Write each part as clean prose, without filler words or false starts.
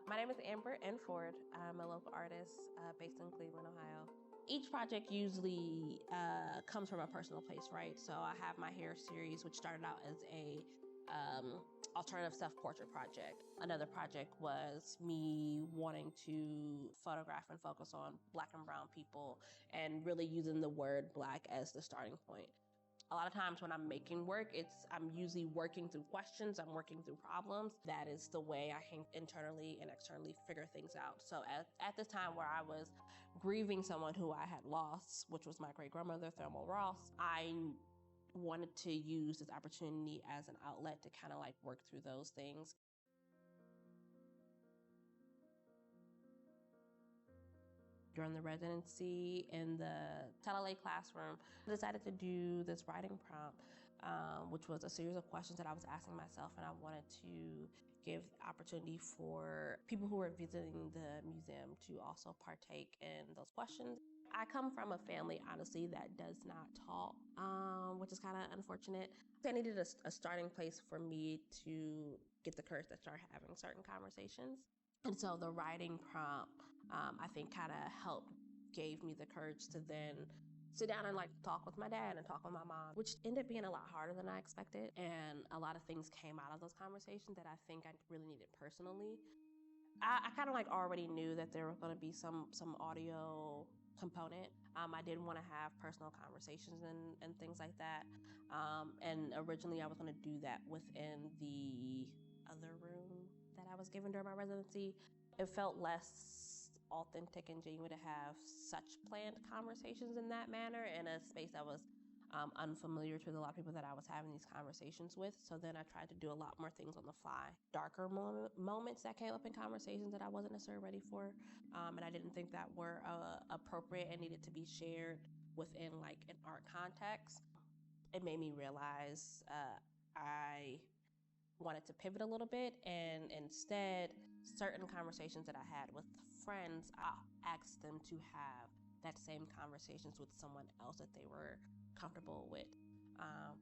My name is Amber N. Ford. I'm a local artist based in Cleveland, Ohio. Each project usually comes from a personal place, right? So I have my hair series, which started out as a alternative self-portrait project. Another project was me wanting to photograph and focus on Black and brown people and really using the word Black as the starting point. A lot of times when I'm making work, I'm usually working through questions, I'm working through problems. That is the way I can internally and externally figure things out. So at this time where I was grieving someone who I had lost, which was my great-grandmother, Thelma Ross, I wanted to use this opportunity as an outlet to kind of like work through those things. During the residency in the Tele classroom, I decided to do this writing prompt, which was a series of questions that I was asking myself, and I wanted to give opportunity for people who were visiting the museum to also partake in those questions. I come from a family, honestly, that does not talk, which is kind of unfortunate. I needed a starting place for me to get the courage to start having certain conversations. And so the writing prompt, I think gave me the courage to then sit down and like talk with my dad and talk with my mom, which ended up being a lot harder than I expected. And a lot of things came out of those conversations that I think I really needed personally. I kind of like already knew that there was going to be some audio component. I didn't want to have personal conversations and things like that. And originally I was going to do that within the other room that I was given during my residency. It felt less authentic and genuine to have such planned conversations in that manner in a space that was unfamiliar to a lot of people that I was having these conversations with. So then I tried to do a lot more things on the fly. Darker moments that came up in conversations that I wasn't necessarily ready for, and I didn't think that were appropriate and needed to be shared within like an art context. It made me realize I wanted to pivot a little bit, and instead, certain conversations that I had with friends, I asked them to have that same conversations with someone else that they were comfortable with.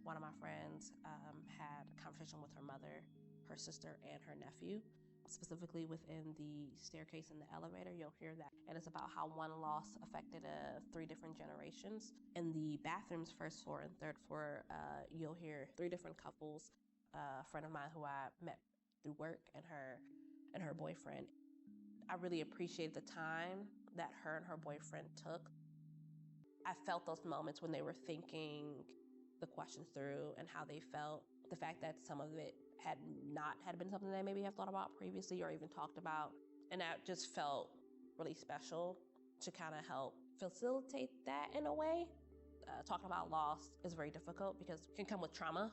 One of my friends had a conversation with her mother, her sister, and her nephew. Specifically within the staircase in the elevator, you'll hear that. And it's about how one loss affected 3 different generations. In the bathrooms, first floor and third floor, you'll hear 3 different couples. A friend of mine who I met through work and her boyfriend. I really appreciate the time that her and her boyfriend took. I felt those moments when they were thinking the questions through and how they felt. The fact that some of it had been something they maybe have thought about previously or even talked about. And that just felt really special to kind of help facilitate that in a way. Talking about loss is very difficult because it can come with trauma.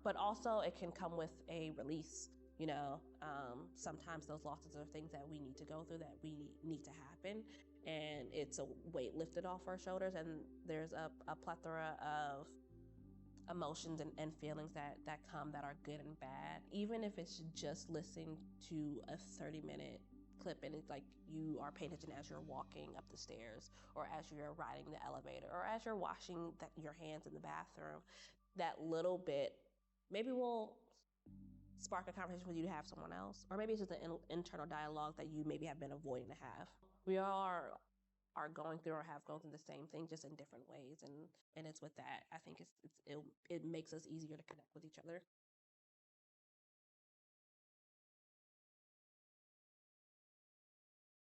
But also it can come with a release, you know. Sometimes those losses are things that we need to go through, that we need to happen, and it's a weight lifted off our shoulders, and there's a plethora of emotions and feelings that come that are good and bad. Even if it's just listening to a 30-minute clip and it's like you are paying attention as you're walking up the stairs or as you're riding the elevator or as you're washing your hands in the bathroom, that little bit maybe will spark a conversation with you to have someone else, or maybe it's just an internal dialogue that you maybe have been avoiding to have. We all are going through or have gone through the same thing, just in different ways, and it's with that I think it makes us easier to connect with each other.